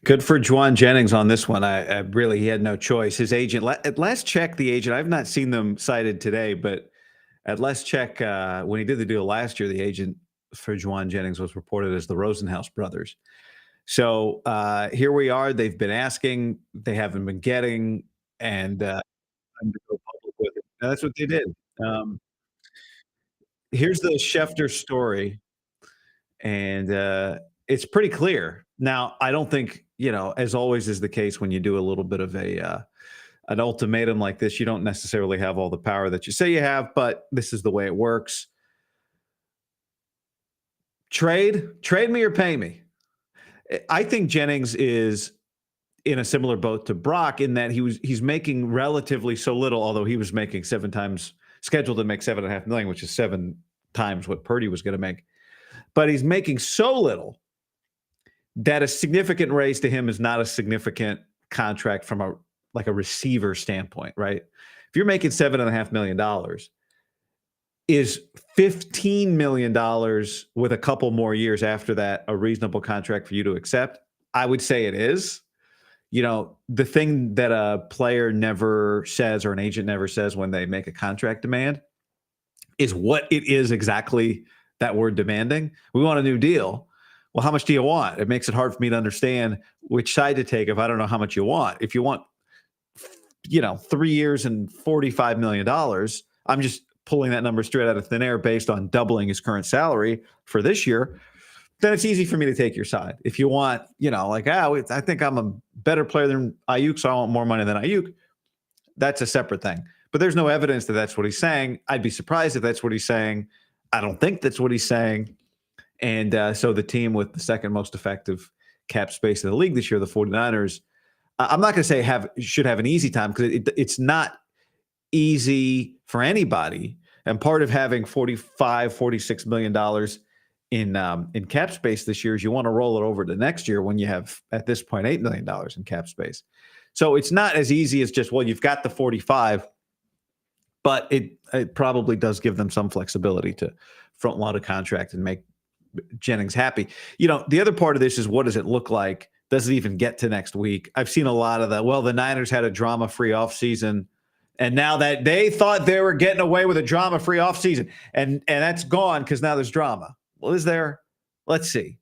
Good for Jauan Jennings on this one. I really he had no choice. His agent at last check, the agent. I've not seen them cited today, but at last check, when he did the deal last year, the agent for Jauan Jennings was reported as the Rosenhaus brothers. So here we are. They've been asking, they haven't been getting, and time to go public with it. And that's what they did. Um, Here's the Schefter story, and it's pretty clear. Now, I don't think as always is the case when you do a little bit of a an ultimatum like this, you don't necessarily have all the power that you say you have, but this is the way it works. Trade me or pay me. I think Jennings is in a similar boat to Brock in that he's making relatively so little, although he was making seven times scheduled to make 7.5 million, which is seven times what Purdy was going to make. But he's making so little that a significant raise to him is not a significant contract from a receiver standpoint, right? If you're making $7.5 million, is $15 million with a couple more years after that a reasonable contract for you to accept? I would say it is. The thing that a player never says or an agent never says when they make a contract demand is what it is exactly that we're demanding. We want a new deal. Well, how much do you want? It makes it hard for me to understand which side to take if I don't know how much you want. If you want, 3 years and $45 million, I'm just pulling that number straight out of thin air based on doubling his current salary for this year, then it's easy for me to take your side. If you want, I think I'm a better player than Ayuk, so I want more money than Ayuk, that's a separate thing. But there's no evidence that that's what he's saying. I'd be surprised if that's what he's saying. I don't think that's what he's saying. And so the team with the second most effective cap space in the league this year, the 49ers, I'm not going to say should have an easy time because it's not easy for anybody. And part of having $46 million in cap space this year is you want to roll it over to next year when you have, at this point, $8 million in cap space. So it's not as easy as just, well, you've got the 45, but it probably does give them some flexibility to front load a contract and make Jennings happy. The other part of this is, what does it look like? Does it even get to next week? I've seen a lot of that. Well, the Niners had a drama-free offseason, and now that they thought they were getting away with a drama-free offseason, and that's gone because now there's drama. Well, is there? Let's see.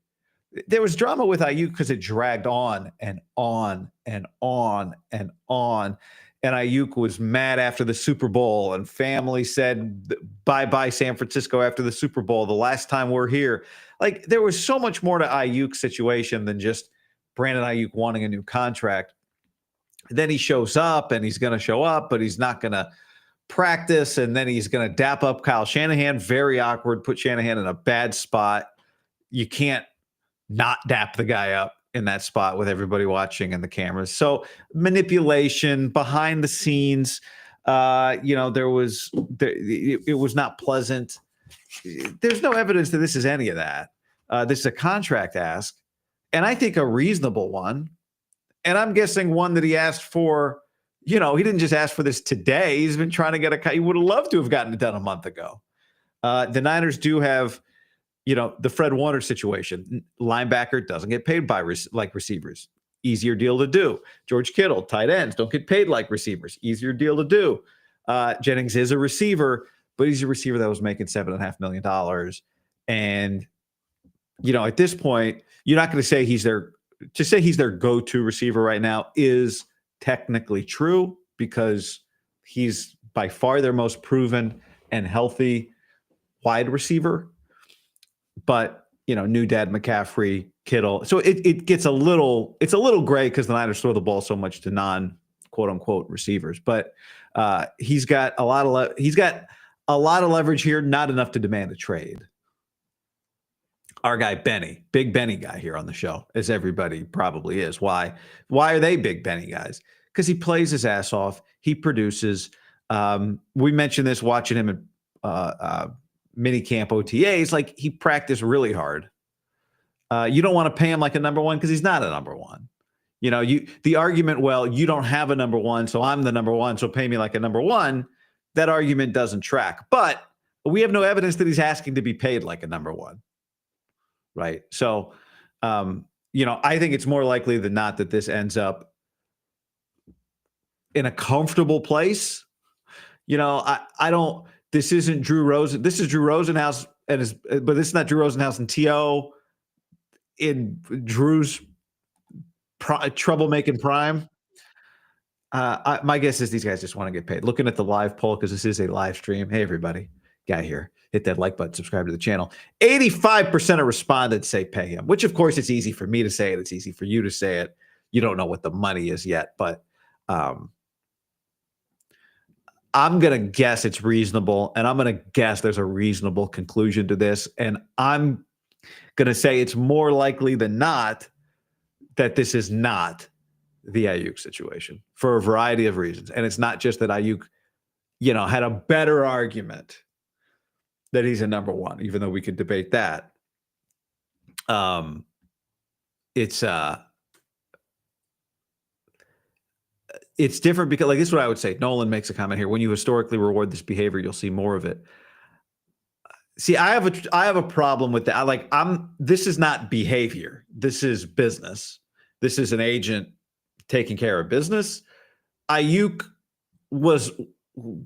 There was drama with Ayuk because it dragged on and on and on and on. And Ayuk was mad after the Super Bowl, and family said bye-bye San Francisco after the Super Bowl, the last time we're here. Like, there was so much more to Ayuk's situation than just Brandon Ayuk wanting a new contract. Then he shows up, and he's going to show up, but he's not going to practice, and then he's going to dap up Kyle Shanahan. Very awkward, put Shanahan in a bad spot. You can't not dap the guy up in that spot with everybody watching and the cameras. So manipulation behind the scenes, it was not pleasant. There's no evidence that this is any of that. This is a contract ask, and I think a reasonable one. And I'm guessing one that he asked for, he didn't just ask for this today. He's been trying to get he would have loved to have gotten it done a month ago. The Niners do have, the Fred Warner situation. Linebacker doesn't get paid by like receivers. Easier deal to do. George Kittle, tight ends don't get paid like receivers. Easier deal to do. Jennings is a receiver, but he's a receiver that was making $7.5 million. And, at this point, you're not going to say to say he's their go-to receiver right now is technically true because he's by far their most proven and healthy wide receiver. But, new dad McCaffrey, Kittle. So it gets it's a little gray because the Niners throw the ball so much to non quote unquote receivers. But he's got a lot of leverage here, not enough to demand a trade. Our guy Benny, Big Benny guy here on the show, as everybody probably is. Why are they Big Benny guys? Because he plays his ass off. He produces. We mentioned this watching him at mini camp OTAs. Like, he practiced really hard. You don't want to pay him like a number one because he's not a number one. The argument, well, you don't have a number one, so I'm the number one, so pay me like a number one. That argument doesn't track. But we have no evidence that he's asking to be paid like a number one. Right. So I think it's more likely than not that this ends up in a comfortable place. I don't. This isn't Drew Rosen. This is Drew Rosenhaus but this is not Drew Rosenhaus and T.O. in Drew's troublemaking prime. My guess is these guys just want to get paid. Looking at the live poll, because this is a live stream. Hey, everybody. Guy here. Hit that like button, subscribe to the channel. 85% of respondents say pay him, which, of course, it's easy for me to say it. It's easy for you to say it. You don't know what the money is yet, but I'm going to guess it's reasonable, and I'm going to guess there's a reasonable conclusion to this, and I'm going to say it's more likely than not that this is not the Ayuk situation for a variety of reasons. And it's not just that Ayuk, had a better argument that he's a number one, even though we could debate that. It's different because, this is what I would say. Nolan makes a comment here. When you historically reward this behavior, you'll see more of it. See, I have a problem with that. This is not behavior. This is business. This is an agent taking care of business. Ayuk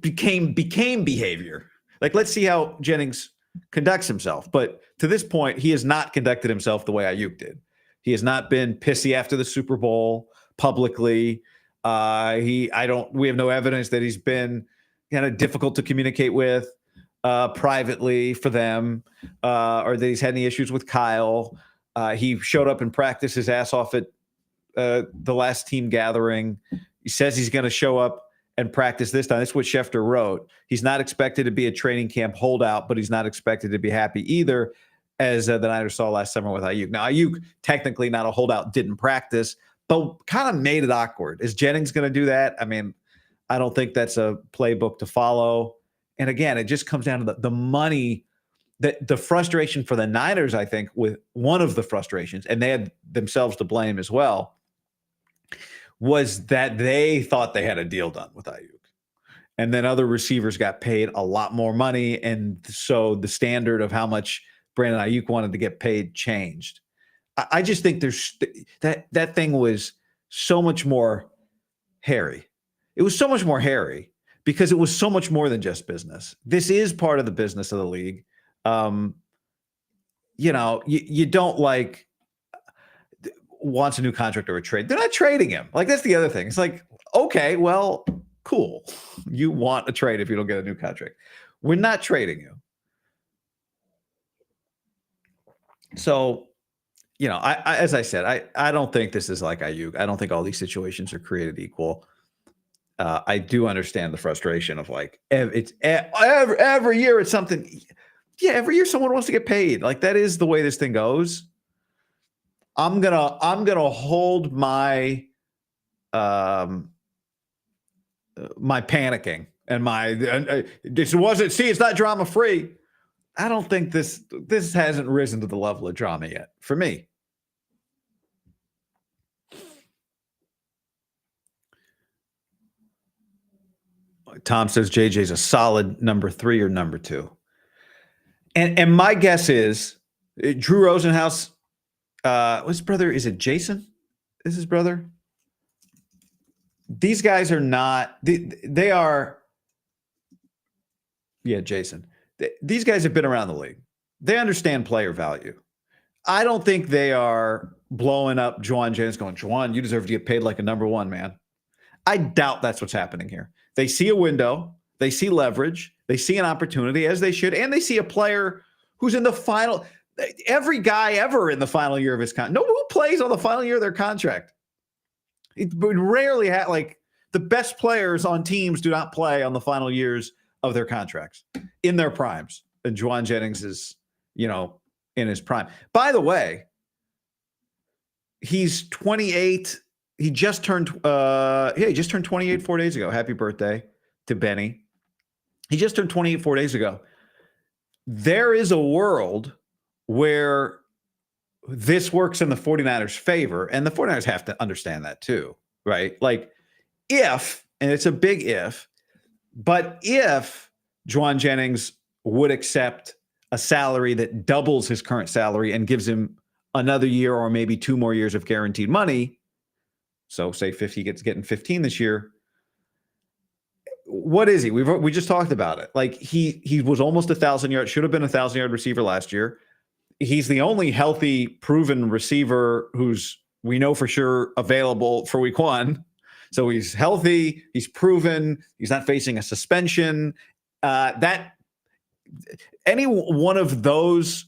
became behavior. Let's see how Jennings conducts himself. But to this point, he has not conducted himself the way Ayuk did. He has not been pissy after the Super Bowl publicly. We have no evidence that he's been kind of difficult to communicate with privately for them, or that he's had any issues with Kyle. He showed up and practiced his ass off at the last team gathering. He says he's going to show up and practice this time. That's what Schefter wrote. He's not expected to be a training camp holdout, but he's not expected to be happy either, as the Niners saw last summer with Ayuk. Now, Ayuk, technically not a holdout, didn't practice, but kind of made it awkward. Is Jennings going to do that? I mean, I don't think that's a playbook to follow. And again, it just comes down to the money, the frustration for the Niners, I think, with one of the frustrations, and they had themselves to blame as well, was that they thought they had a deal done with Ayuk. And then other receivers got paid a lot more money. And so the standard of how much Brandon Ayuk wanted to get paid changed. I just think there's that thing was so much more hairy. It was so much more hairy because it was so much more than just business. This is part of the business of the league. You don't wants a new contract or a trade. They're not trading him. That's the other thing. It's okay, well, cool. You want a trade if you don't get a new contract. We're not trading you. So, as I said, I don't think this is like Ayuk. I don't think all these situations are created equal. I do understand the frustration of it's every year it's something. Yeah, every year someone wants to get paid. That is the way this thing goes. I'm gonna hold my my panicking and this wasn't. See, it's not drama free. I don't think this hasn't risen to the level of drama yet for me. Tom says JJ's a solid number 3 or number 2. And my guess is Drew Rosenhaus, his brother, is it Jason? Is his brother? These guys are not, they are, yeah, Jason. These guys have been around the league. They understand player value. I don't think they are blowing up Jauan Jennings going, Jauan, you deserve to get paid like a number 1, man. I doubt that's what's happening here. They see a window. They see leverage. They see an opportunity, as they should. And they see a player who's in the final. Every guy ever in the final year of his contract. No one who plays on the final year of their contract. It would rarely have, the best players on teams do not play on the final years of their contracts in their primes. And Jauan Jennings is, in his prime. By the way, he's 28. He just turned 28 4 days ago. Happy birthday to Benny. He just turned 28 4 days ago. There is a world where this works in the 49ers' favor, and the 49ers have to understand that too, right? If, and it's a big if, but if Jauan Jennings would accept a salary that doubles his current salary and gives him another year or maybe 2 more years of guaranteed money, so say he gets getting 15 this year, what is he? We just talked about it. Like he was almost 1,000 yards, should have been 1,000-yard receiver last year. He's the only healthy, proven receiver who's we know for sure available for week 1. So he's healthy, he's proven, he's not facing a suspension. That any one of those,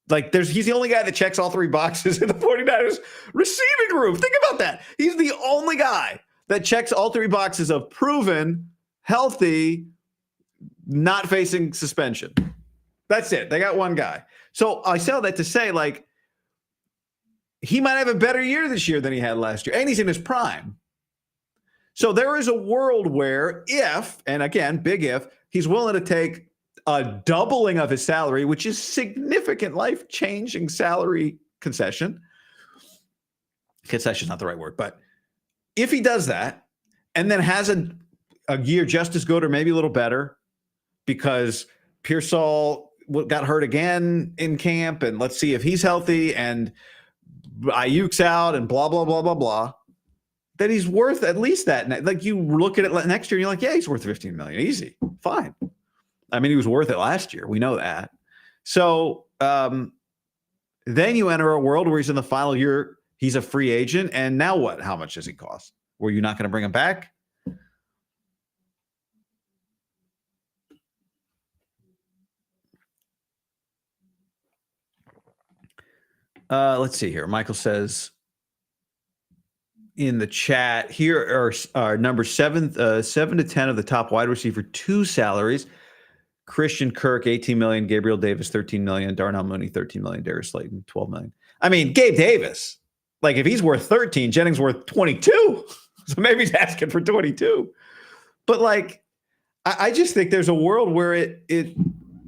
like he's the only guy that checks all 3 boxes in the 49ers receiving room. Think about that. He's the only guy that checks all 3 boxes of proven, healthy, not facing suspension. That's it. They got one guy. So I say all that to say, like, he might have a better year this year than he had last year, and he's in his prime. So there is a world where if, and again, big if, he's willing to take a doubling of his salary, which is significant life-changing salary concession. Concession is not the right word, but if he does that and then has a year just as good or maybe a little better because Pearsall got hurt again in camp, and let's see if he's healthy, and Ayuk's out, and blah, blah, blah, blah, blah, that he's worth at least that. Like, you look at it next year and you're like, yeah, he's worth $15 million. Easy. Fine. I mean, he was worth it last year. We know that. So then you enter a world where he's in the final year. He's a free agent. And now what? How much does he cost? Were you not going to bring him back? Let's see here. Michael says in the chat, here are number 7 to 10 of the top wide receiver 2 salaries. Christian Kirk, $18 million. Gabriel Davis, $13 million. Darnell Mooney, $13 million. Darius Slayton, $12 million. I mean, Gabe Davis, like, if he's worth 13, Jennings worth 22. So maybe he's asking for 22. But, like, I just think there's a world where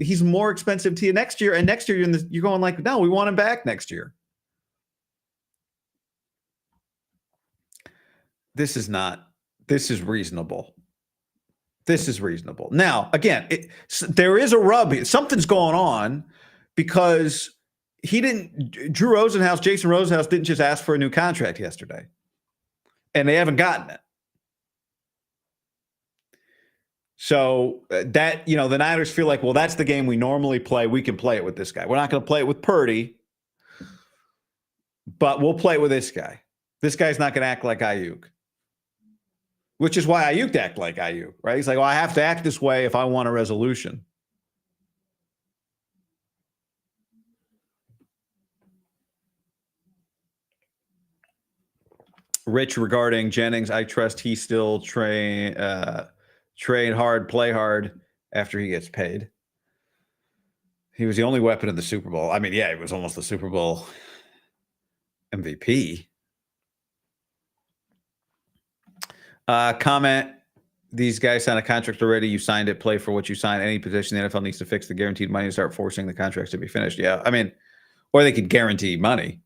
he's more expensive to you next year, and next year you're going like, no, we want him back next year. This is reasonable. This is reasonable. Now, again, there is a rub here. Something's going on because Drew Rosenhaus, Jason Rosenhaus didn't just ask for a new contract yesterday, and they haven't gotten it. So that, the Niners feel like, well, that's the game we normally play. We can play it with this guy. We're not going to play it with Purdy, but we'll play it with this guy. This guy's not going to act like Ayuk, which is why Ayuk act like Ayuk, right? He's like, well, I have to act this way if I want a resolution. Rich regarding Jennings, I trust he still train hard, play hard after he gets paid. He was the only weapon in the Super Bowl. I mean, yeah, he was almost the Super Bowl MVP. Comment, these guys signed a contract already. You signed it. Play for what you signed. Any position, the NFL needs to fix the guaranteed money and start forcing the contracts to be finished. Yeah, I mean, or they could guarantee money.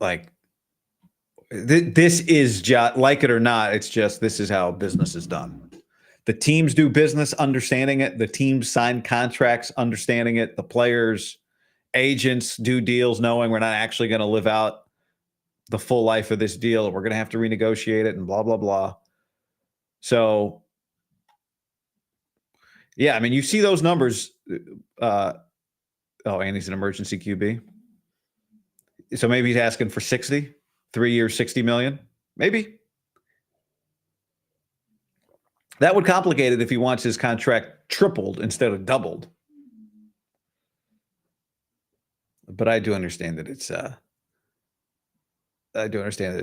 Like, this is just, like it or not, it's just, this is how business is done. The teams do business understanding it. The teams sign contracts understanding it. The players, agents do deals knowing we're not actually going to live out the full life of this deal. We're going to have to renegotiate it and blah, blah, blah. So, yeah, I mean, you see those numbers. And he's an emergency QB. So maybe he's asking for 60, 3 years, 60 million. Maybe. That would complicate it if he wants his contract tripled instead of doubled. But I do understand that it's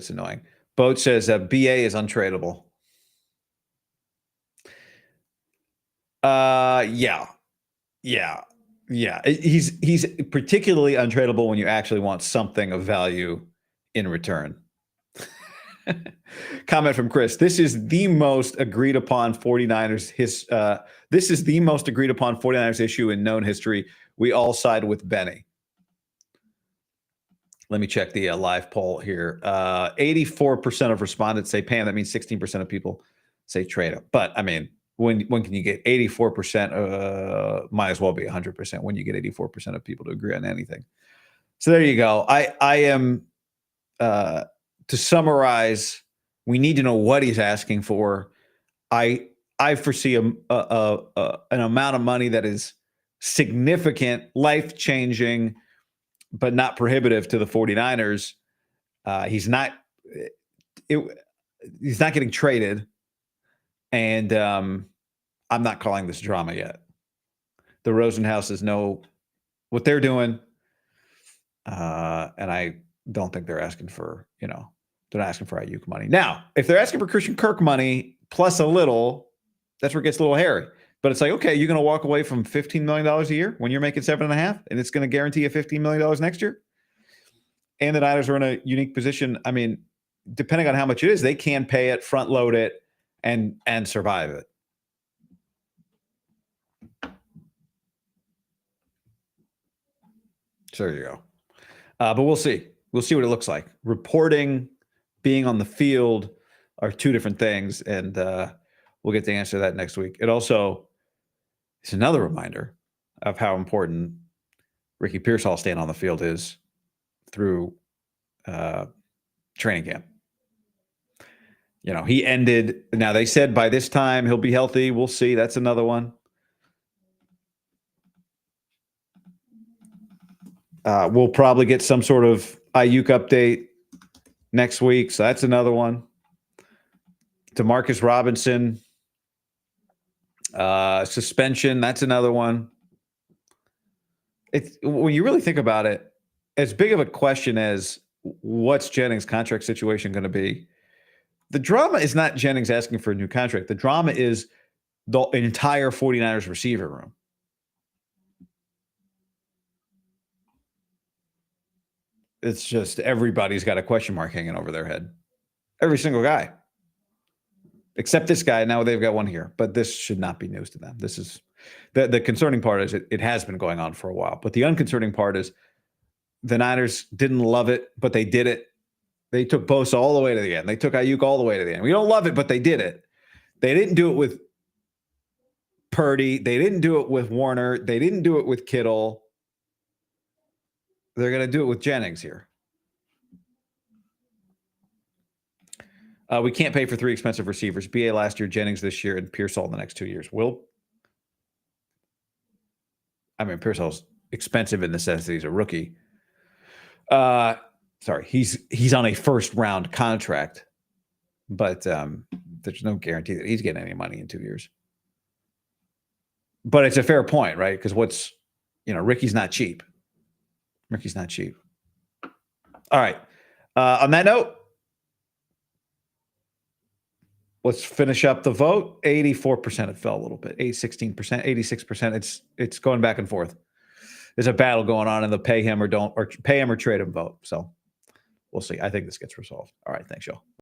annoying. Boat says BA is untradeable. Yeah. He's particularly untradeable when you actually want something of value in return. Comment from Chris. This is the most agreed upon 49ers this is the most agreed upon 49ers issue in known history. We all side with Benny. Let me check the live poll here. 84% of respondents say Pam. That means 16% of people say trade up. But I mean, when can you get 84%? Might as well be 100% when you get 84% of people to agree on anything. So there you go. I am to summarize. We need to know what he's asking for. I foresee an amount of money that is significant, life-changing, but not prohibitive to the 49ers. He's not getting traded, and I'm not calling this drama yet. The Rosenhouses know what they're doing, and I don't think they're asking for, they're not asking for Ayuk money. Now, if they're asking for Christian Kirk money plus a little, that's where it gets a little hairy. But it's like, okay, you're going to walk away from $15 million a year when you're making $7.5, and it's going to guarantee you $15 million next year. And the Niners are in a unique position. I mean, depending on how much it is, they can pay it, front load it, and survive it. So there you go. But we'll see. We'll see what it looks like. Reporting, being on the field are two different things, and we'll get to answer that next week. It also is another reminder of how important Ricky Pearsall staying on the field is through training camp. He ended. Now, they said by this time he'll be healthy. We'll see. That's another one. We'll probably get some sort of Ayuk update next week. So that's another one. Demarcus Robinson suspension. That's another one. It's when you really think about it, as big of a question as what's Jennings' contract situation going to be, the drama is not Jennings asking for a new contract. The drama is the entire 49ers receiver room. It's just everybody's got a question mark hanging over their head. Every single guy. Except this guy. Now they've got one here. But this should not be news to them. This is the concerning part is it has been going on for a while. But the unconcerning part is the Niners didn't love it, but they did it. They took Bosa all the way to the end. They took Ayuk all the way to the end. We don't love it, but they did it. They didn't do it with Purdy. They didn't do it with Warner. They didn't do it with Kittle. They're going to do it with Jennings here. We can't pay for three expensive receivers. BA last year, Jennings this year, and Pearsall in the next 2 years. Pearsall's expensive in the sense that he's a rookie. Sorry, he's on a first-round contract, but there's no guarantee that he's getting any money in 2 years. But it's a fair point, right? Because Ricky's not cheap. Ricky's not cheap. All right. On that note, let's finish up the vote. 84%. It fell a little bit. 16%, 86%. It's going back and forth. There's a battle going on in the pay him or trade him vote. So we'll see. I think this gets resolved. All right. Thanks, y'all.